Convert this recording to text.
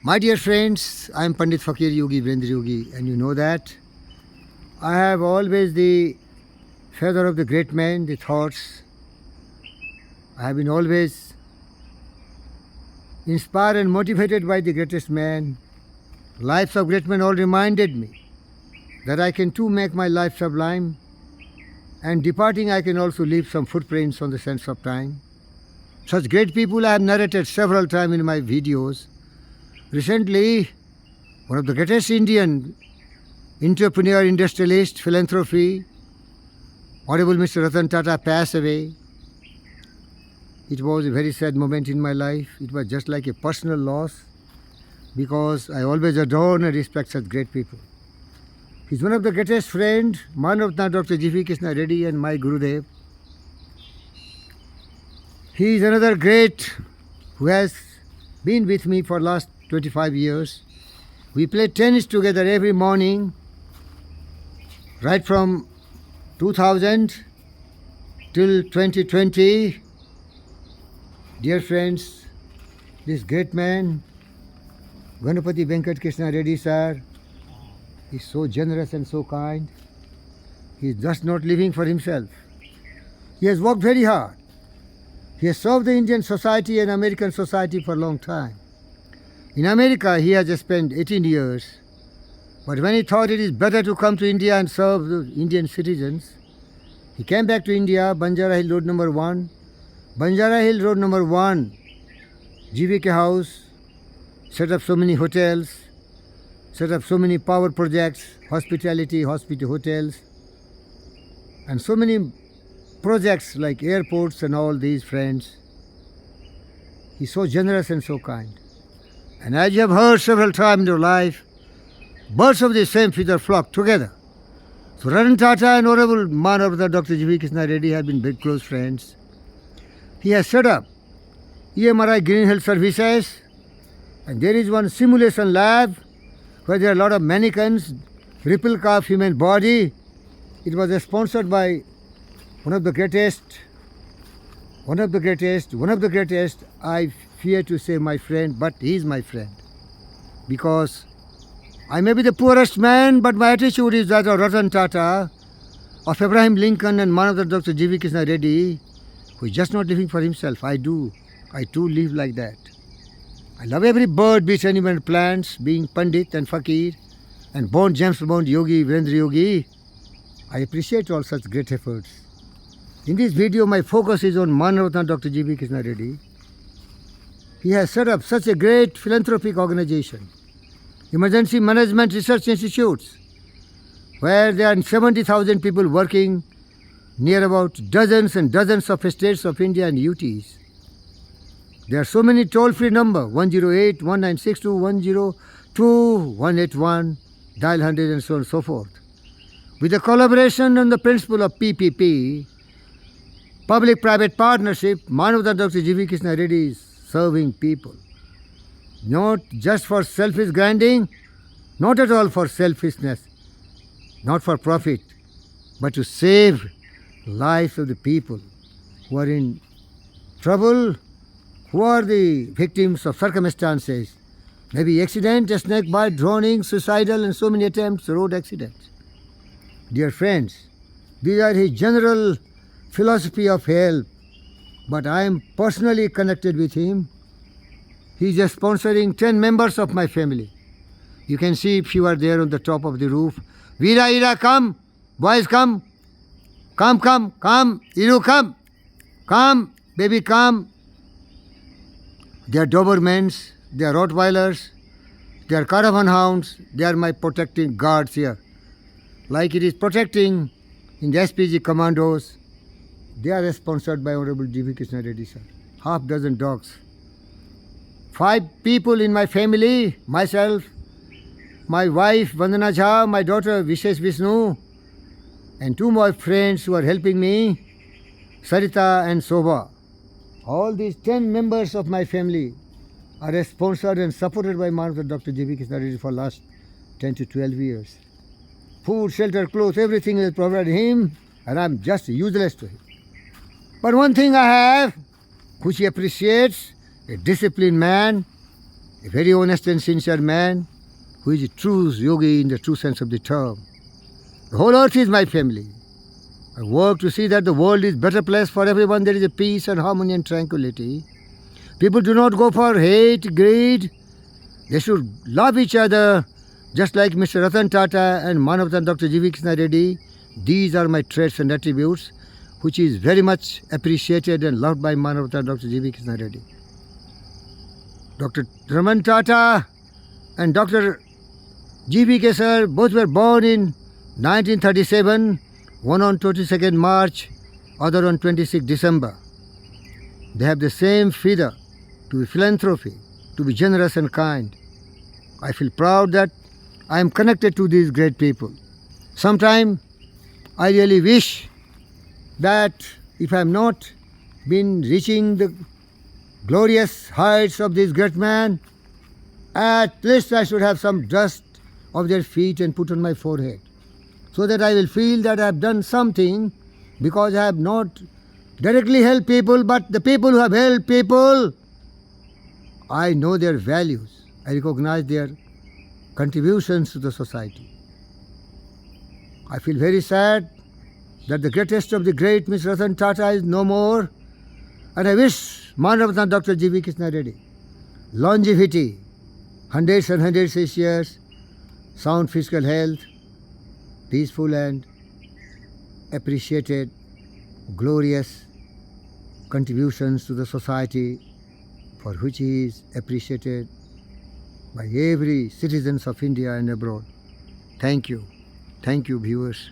My dear friends, I am Pandit Fakir Yogi Virendra Yogi, and you know that I have always the feather of the great man, the thoughts. I have been always inspired and motivated by the greatest man. Lives of great men all reminded me that I can too make my life sublime, and departing I can also leave some footprints on the sands of time. Such great people I have narrated several times in my videos. Recently, one of the greatest Indian entrepreneur, industrialist, philanthropy, Honorable Mr. Ratan Tata passed away. It was a very sad moment in my life. It was just like a personal loss because I always adore and respect such great people. He's one of the greatest friends, Manavratna Dr. GVK Reddy and my Gurudev. He is another great who has been with me for last 25 years. We play tennis together every morning, right from 2000 till 2020. Dear friends, this great man, Ganapati Venkat Krishna Reddy sir, is so generous and so kind. He is just not living for himself. He has worked very hard. He has served the Indian society and American society for a long time. In America, he has spent 18 years. But when he thought it is better to come to India and serve the Indian citizens, he came back to India, Banjara Hill Road number 1. Banjara Hill Road number 1, GVK house, set up so many hotels, set up so many power projects, hospitality, hospital hotels, and so many projects like airports and all these friends. He's so generous and so kind. And as you have heard several times in your life, birds of the same feather flock together. So Ratan Tata and Honorable Manavratna Dr. GVK Reddy have been big close friends. He has set up EMRI Green Health Services, and there is one simulation lab where there are a lot of mannequins, replica of human body. It was sponsored by one of the greatest, I fear to say my friend, but he is my friend. Because I may be the poorest man, but my attitude is that of Ratan Tata, of Abraham Lincoln and Manavratna Dr. GVK Reddy, who is just not living for himself. I too live like that. I love every bird, beast, animal, and plants, being Pandit and Fakir, and born James Bond Yogi, Virendra Yogi. I appreciate all such great efforts. In this video, my focus is on Manavratna Dr. GVK Reddy. He has set up such a great philanthropic organization, Emergency Management Research Institutes, where there are 70,000 people working near about dozens and dozens of states of India and UTs. There are so many toll-free numbers, 108-1962-102-181, dial 100 and so on and so forth. With the collaboration and the principle of PPP, public-private partnership, Manavratna Dr. GVK Reddy is serving people. Not just for selfish grinding, not at all for selfishness, not for profit, but to save lives of the people who are in trouble, who are the victims of circumstances, maybe accident, a snake bite, drowning, suicidal, and so many attempts, road accidents. Dear friends, these are his general philosophy of help, but I am personally connected with him. He is sponsoring 10 members of my family. You can see if you are there on the top of the roof. Veera, Ira, come. Boys, come. Come. Iru, come. Baby, come. They are Dobermans. They are Rottweilers. They are caravan hounds. They are my protecting guards here. Like it is protecting in the SPG commandos. They are sponsored by Honorable GVK Reddy sir. Half dozen dogs. 5 people in my family, myself, my wife Vandana Jha, my daughter Vishesh Vishnu, and 2 more friends who are helping me, Sarita and Sobha. All these 10 members of my family are sponsored and supported by Manavratna Dr. GVK Reddy for last 10 to 12 years. Food, shelter, clothes, everything is provided him, and I'm just useless to him. But one thing I have, which he appreciates, a disciplined man, a very honest and sincere man who is a true yogi in the true sense of the term. The whole earth is my family. I work to see that the world is a better place for everyone. There is a peace and harmony and tranquility. People do not go for hate, greed. They should love each other, just like Mr. Ratan Tata and Manavatan Dr. GVK Reddy. These are my traits and attributes, which is very much appreciated and loved by Manavatan Dr. GVK Reddy. Dr. Raman Tata and Dr. GVK sir both were born in 1937, one on 22nd March, other on 26 December. They have the same feeder to be philanthropy, to be generous and kind. I feel proud that I am connected to these great people. Sometime I really wish that if I am not been reaching the glorious heights of this great man, at least I should have some dust of their feet and put on my forehead, so that I will feel that I have done something, because I have not directly helped people, but the people who have helped people, I know their values. I recognize their contributions to the society. I feel very sad that the greatest of the great, Mr. Ratan Tata, is no more, and I wish Manavatan Dr. GVK Reddy longevity, hundreds and hundreds of years, sound physical health, peaceful and appreciated, glorious contributions to the society, for which he is appreciated by every citizens of India and abroad. Thank you. Thank you, viewers.